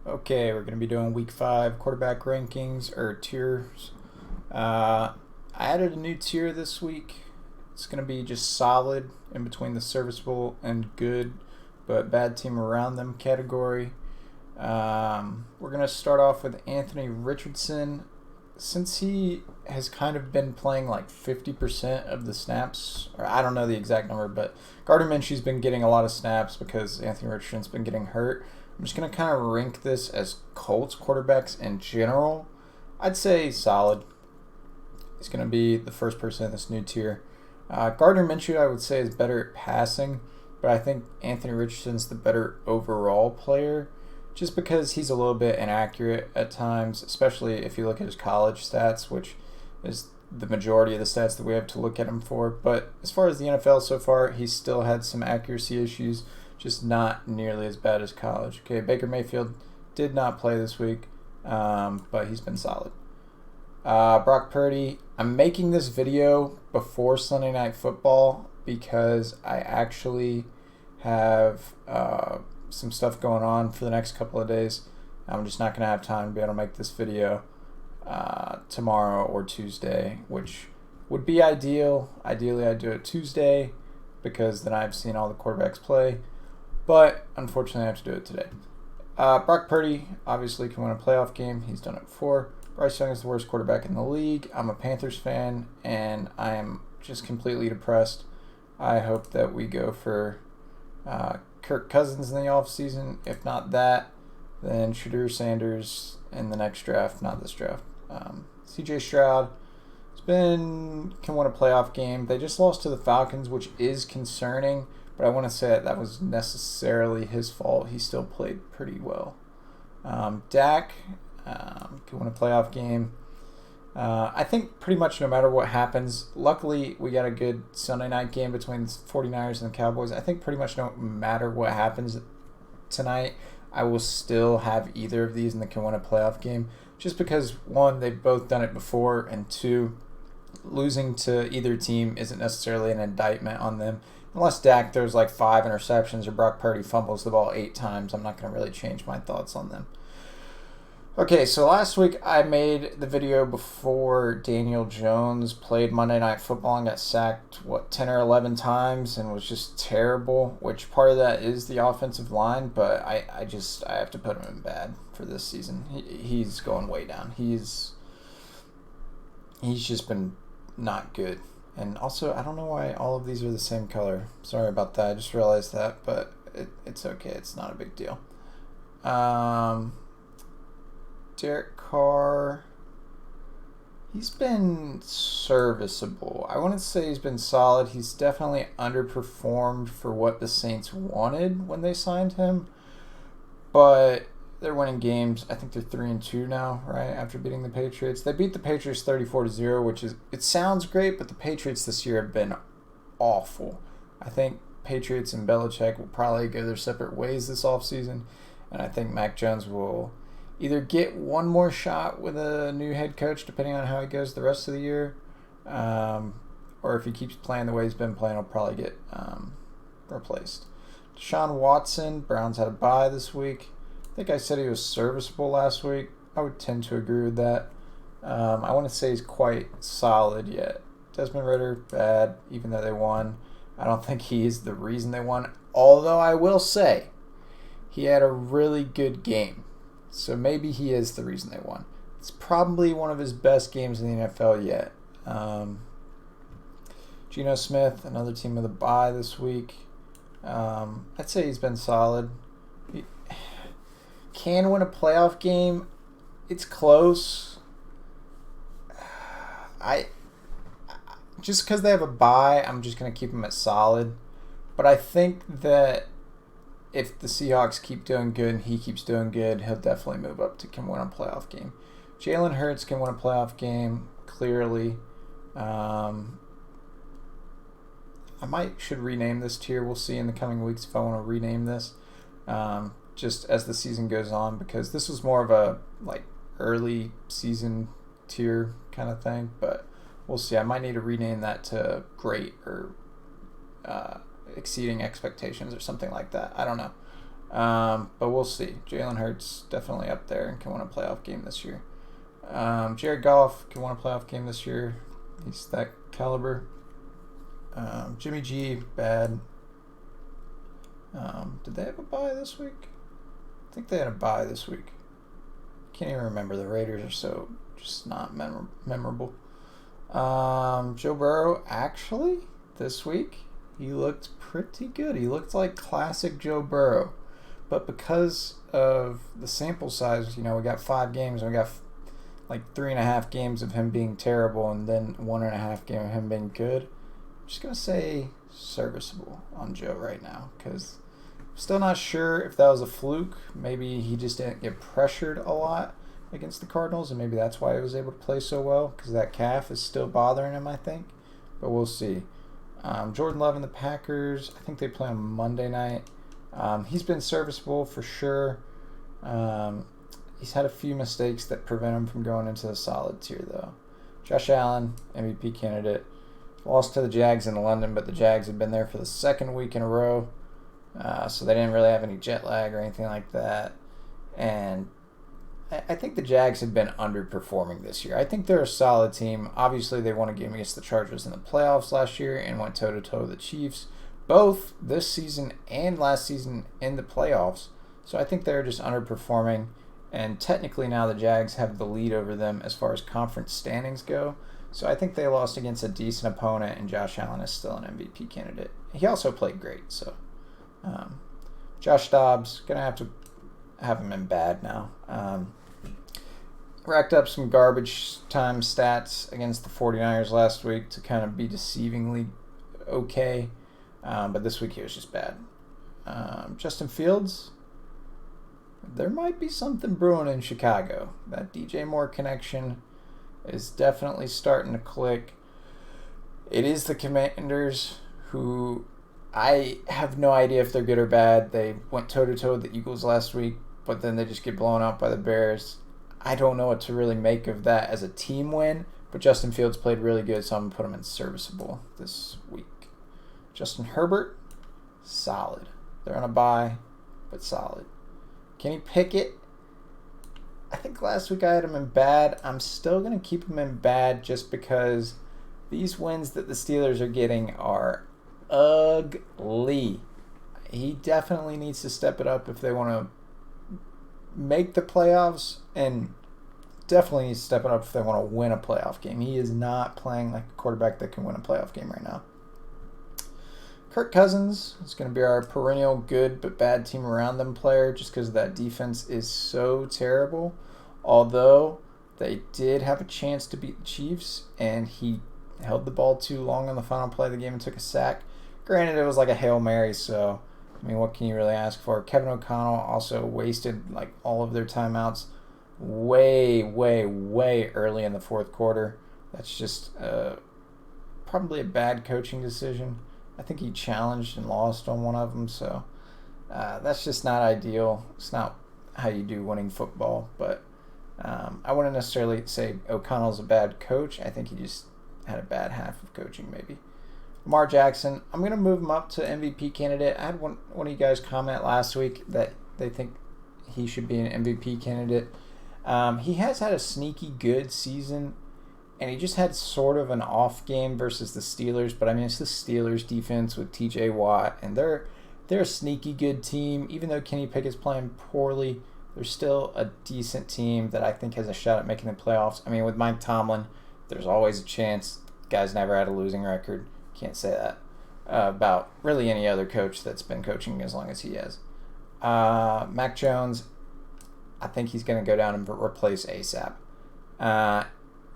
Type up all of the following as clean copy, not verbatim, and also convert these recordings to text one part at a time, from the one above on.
Okay, we're going to be doing week 5 quarterback rankings or tiers. I added a new tier this week. It's going to be just solid in between the serviceable and good, but bad team around them category. We're going to start off with Anthony Richardson. Since he has kind of been playing like 50% of the snaps, or I don't know the exact number, but Gardner Minshew's been getting a lot of snaps because Anthony Richardson's been getting hurt. I'm just going to kind of rank this as Colts quarterbacks in general. I'd say solid. He's going to be the first person in this new tier. Gardner Minshew, I would say, is better at passing, but I think Anthony Richardson's the better overall player just because he's a little bit inaccurate at times, especially if you look at his college stats, which is the majority of the stats that we have to look at him for. But as far as the NFL so far, he's still had some accuracy issues, just not nearly as bad as college. Okay, Baker Mayfield did not play this week, but he's been solid. Brock Purdy, I'm making this video before Sunday Night Football because I actually have some stuff going on for the next couple of days. I'm just not going to have time to be able to make this video tomorrow or Tuesday, which would be ideal. Ideally, I'd do it Tuesday because then I've seen all the quarterbacks play. But unfortunately, I have to do it today. Brock Purdy obviously can win a playoff game. He's done it before. Bryce Young is the worst quarterback in the league. I'm a Panthers fan, and I am just completely depressed. I hope that we go for Kirk Cousins in the offseason. If not that, then Shedeur Sanders in the next draft, not this draft. CJ Stroud can win a playoff game. They just lost to the Falcons, which is concerning, but I want to say that was necessarily his fault. He still played pretty well. Dak can win a playoff game. I think pretty much no matter what happens, luckily we got a good Sunday night game between the 49ers and the Cowboys. I think pretty much no matter what happens tonight, I will still have either of these and they can win a playoff game. Just because, one, they've both done it before, and two, losing to either team isn't necessarily an indictment on them. Unless Dak throws like 5 interceptions or Brock Purdy fumbles the ball 8 times, I'm not going to really change my thoughts on them. Okay, so last week I made the video before Daniel Jones played Monday Night Football and got sacked, 10 or 11 times and was just terrible, which part of that is the offensive line, but I have to put him in bad for this season. He's going way down. He's just been not good. And also, I don't know why all of these are the same color. Sorry about that. I just realized that, but it's okay. It's not a big deal. Derek Carr, he's been serviceable. I wouldn't say he's been solid. He's definitely underperformed for what the Saints wanted when they signed him. But they're winning games. I think they're 3-2 now, right? After beating the Patriots. They beat the Patriots 34-0, which it sounds great, but the Patriots this year have been awful. I think Patriots and Belichick will probably go their separate ways this offseason, and I think Mac Jones will either get one more shot with a new head coach, depending on how he goes the rest of the year, or if he keeps playing the way he's been playing, he'll probably get replaced. Deshaun Watson, Browns had a bye this week. I think I said he was serviceable last week. I would tend to agree with that. I want to say he's quite solid yet. Desmond Ridder, bad, even though they won. I don't think he is the reason they won, although I will say he had a really good game. So maybe he is the reason they won. It's probably one of his best games in the NFL yet. Geno Smith, another team with a bye this week. I'd say he's been solid. He can win a playoff game. It's close. Just because they have a bye, I'm just going to keep him at solid. But I think that if the Seahawks keep doing good and he keeps doing good, he'll definitely move up to can win a playoff game. Jalen Hurts can win a playoff game, clearly. I should rename this tier. We'll see in the coming weeks if I want to rename this, just as the season goes on, because this was more of a early season tier kind of thing. But we'll see. I might need to rename that to great or exceeding expectations or something like that. I don't know. But we'll see. Jalen Hurts definitely up there and can win a playoff game this year. Jared Goff can win a playoff game this year. He's that caliber. Jimmy G, bad. Did they have a bye this week? I think they had a bye this week. Can't even remember. The Raiders are so just not memorable. Joe Burrow, actually, this week, he looked pretty good. He looked like classic Joe Burrow. But because of the sample size, we got 5 games, and we got like 3.5 games of him being terrible, and then 1.5 game of him being good. I'm just going to say serviceable on Joe right now, because I'm still not sure if that was a fluke. Maybe he just didn't get pressured a lot against the Cardinals, and maybe that's why he was able to play so well, because that calf is still bothering him, I think. But we'll see. Jordan Love and the Packers, I think they play on Monday night. He's been serviceable for sure. He's had a few mistakes that prevent him from going into the solid tier, though. Josh Allen, MVP candidate. Lost to the Jags in London, but the Jags have been there for the 2nd week in a row. So they didn't really have any jet lag or anything like that. And I think the Jags have been underperforming this year. I think they're a solid team. Obviously, they won a game against the Chargers in the playoffs last year and went toe-to-toe with the Chiefs, both this season and last season in the playoffs. So I think they're just underperforming. And technically now the Jags have the lead over them as far as conference standings go. So I think they lost against a decent opponent, and Josh Allen is still an MVP candidate. He also played great. So Josh Dobbs, going to have to have him in bad now. Racked up some garbage time stats against the 49ers last week to kind of be deceivingly okay. But this week he was just bad. Justin Fields, there might be something brewing in Chicago. That DJ Moore connection is definitely starting to click. It is the Commanders, who I have no idea if they're good or bad. They went toe-to-toe with the Eagles last week, but then they just get blown out by the Bears. I don't know what to really make of that as a team win, but Justin Fields played really good, so I'm going to put him in serviceable this week. Justin Herbert, solid. They're on a bye, but solid. Kenny Pickett, I think last week I had him in bad. I'm still going to keep him in bad just because these wins that the Steelers are getting are ugly. He definitely needs to step it up if they want to make the playoffs, and definitely needs to step it up if they want to win a playoff game. He is not playing like a quarterback that can win a playoff game right now. Kirk Cousins is going to be our perennial good but bad team around them player just because that defense is so terrible. Although they did have a chance to beat the Chiefs, and he held the ball too long on the final play of the game and took a sack. Granted, it was like a Hail Mary, so I mean, what can you really ask for? Kevin O'Connell also wasted like all of their timeouts way early in the 4th quarter. That's just probably a bad coaching decision. I think he challenged and lost on one of them, so that's just not ideal. It's not how you do winning football, but I wouldn't necessarily say O'Connell's a bad coach. I think he just had a bad half of coaching maybe. Lamar Jackson, I'm going to move him up to MVP candidate. I had one of you guys comment last week that they think he should be an MVP candidate. He has had a sneaky good season, and he just had sort of an off game versus the Steelers. But I mean, it's the Steelers defense with TJ Watt, and they're a sneaky good team. Even though Kenny Pickett's playing poorly, they're still a decent team that I think has a shot at making the playoffs. I mean, with Mike Tomlin, there's always a chance. The guy's never had a losing record. Can't say that about really any other coach that's been coaching as long as he has. Mac Jones, I think he's going to go down and replace ASAP.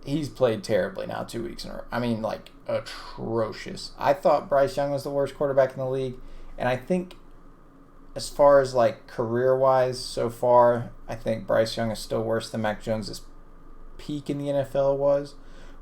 He's played terribly now 2 weeks in a row. I mean, like, atrocious. I thought Bryce Young was the worst quarterback in the league, and I think as far as, like, career-wise so far, I think Bryce Young is still worse than Mac Jones' peak in the NFL was.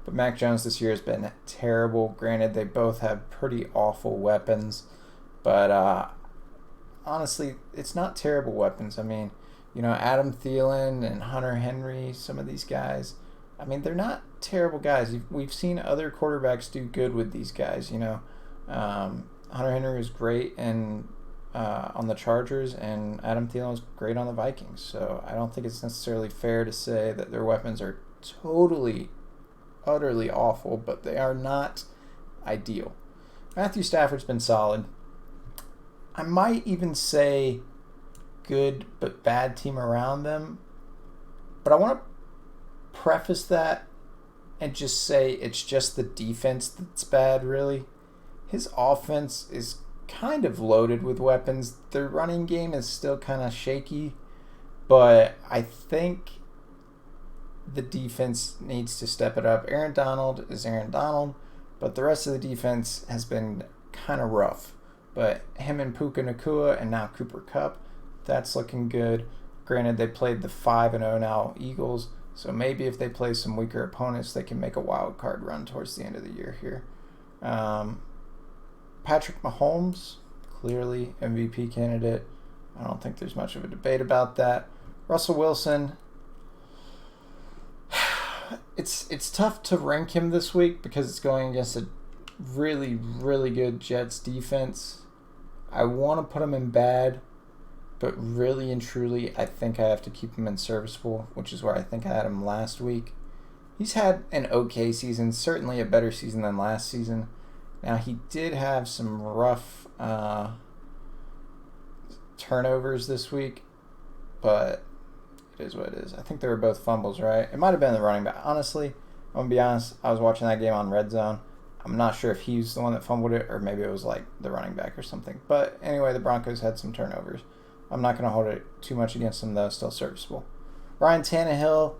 But Mac Jones this year has been terrible. Granted, they both have pretty awful weapons. But honestly, it's not terrible weapons. I mean, Adam Thielen and Hunter Henry, some of these guys, I mean, they're not terrible guys. We've seen other quarterbacks do good with these guys, Hunter Henry was great in on the Chargers, and Adam Thielen was great on the Vikings. So I don't think it's necessarily fair to say that their weapons are totally, utterly awful, but they are not ideal. Matthew Stafford's been solid. I might even say good but bad team around them. But I want to preface that and just say it's just the defense that's bad, really. His offense is kind of loaded with weapons. Their running game is still kind of shaky, but I think the defense needs to step it up. Aaron Donald is Aaron Donald, but the rest of the defense has been kind of rough. But him and Puka Nacua and now Cooper Kupp, that's looking good. Granted, they played the 5-0 now Eagles, so maybe if they play some weaker opponents, they can make a wild card run towards the end of the year here. Patrick Mahomes, clearly MVP candidate. I don't think there's much of a debate about that. Russell Wilson, it's tough to rank him this week because it's going against a really, really good Jets defense. I want to put him in bad, but really and truly, I think I have to keep him in serviceable, which is where I think I had him last week. He's had an okay season, certainly a better season than last season. Now, he did have some rough turnovers this week, but it is what it is. I think they were both fumbles, right? It might have been the running back. Honestly, I'm going to be honest, I was watching that game on Red Zone. I'm not sure if he's the one that fumbled it or maybe it was like the running back or something. But anyway, the Broncos had some turnovers. I'm not going to hold it too much against them, though. Still serviceable. Ryan Tannehill,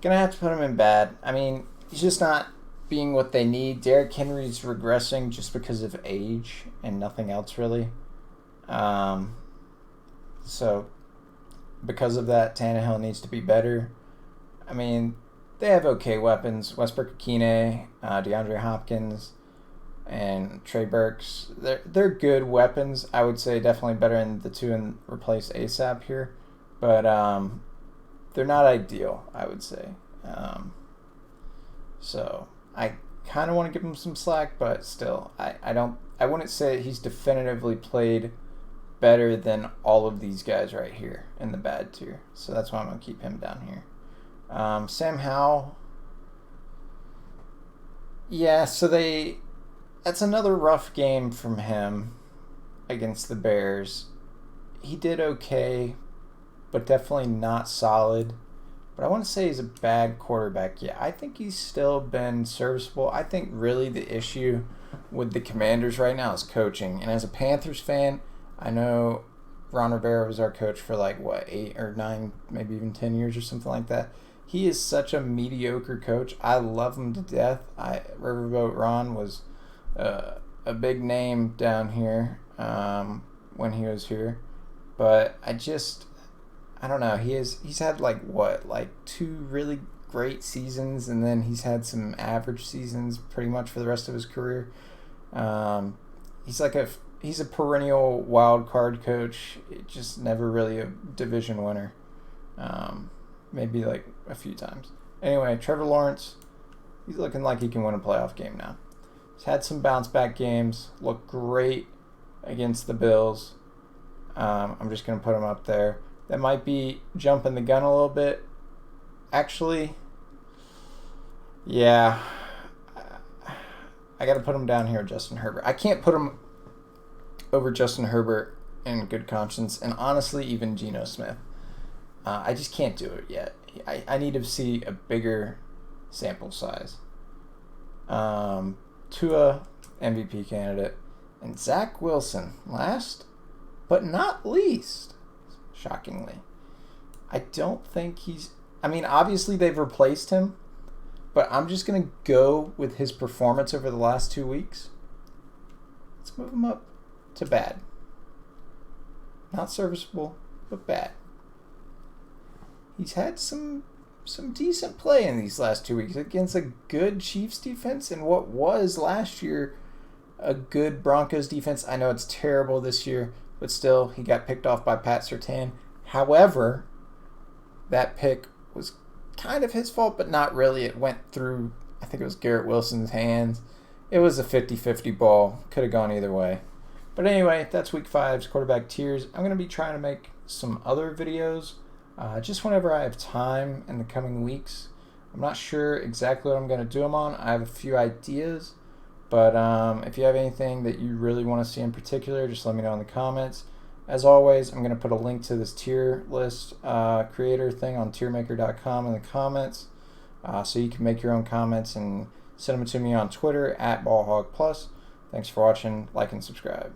going to have to put him in bad. I mean, he's just not being what they need. Derrick Henry's regressing just because of age and nothing else, really. So, because of that, Tannehill needs to be better. I mean, they have okay weapons. Westbrook-Akine, DeAndre Hopkins, and Trey Burks. They're good weapons. I would say definitely better than the two and replace ASAP here. But they're not ideal, I would say. So I kind of want to give him some slack, but still, I wouldn't say he's definitively played better than all of these guys right here in the bad tier. So that's why I'm going to keep him down here. Sam Howell. Yeah, so that's another rough game from him against the Bears. He did okay, but definitely not solid. But I want to say he's a bad quarterback. Yeah, I think he's still been serviceable. I think really the issue with the Commanders right now is coaching. And as a Panthers fan, I know Ron Rivera was our coach for 8 or 9, maybe even 10 years or something like that. He is such a mediocre coach. I love him to death. Riverboat Ron was a big name down here when he was here. But I don't know. He's had 2 really great seasons, and then he's had some average seasons pretty much for the rest of his career. He's a perennial wild card coach. Just never really a division winner. Maybe a few times. Anyway, Trevor Lawrence, he's looking like he can win a playoff game now. He's had some bounce back games. Looked great against the Bills. I'm just going to put him up there. That might be jumping the gun a little bit. Actually, yeah. I got to put him down here, Justin Herbert. I can't put him over Justin Herbert in good conscience, and honestly, even Geno Smith. I just can't do it yet. I need to see a bigger sample size. Tua, MVP candidate. And Zach Wilson, last but not least, shockingly. I don't think obviously they've replaced him, but I'm just going to go with his performance over the last 2 weeks. Let's move him up to bad. Not serviceable, but bad. He's had some decent play in these last 2 weeks against a good Chiefs defense and what was last year a good Broncos defense. I know it's terrible this year, but still, he got picked off by Pat Surtain. However, that pick was kind of his fault, but not really. It went through, I think it was Garrett Wilson's hands. It was a 50-50 ball. Could have gone either way. But anyway, that's week 5's quarterback tiers. I'm going to be trying to make some other videos just whenever I have time in the coming weeks. I'm not sure exactly what I'm going to do them on. I have a few ideas, but if you have anything that you really want to see in particular, just let me know in the comments. As always, I'm going to put a link to this tier list creator thing on tiermaker.com in the comments, so you can make your own comments and send them to me on Twitter @BallHogPlus. Thanks for watching. Like and subscribe.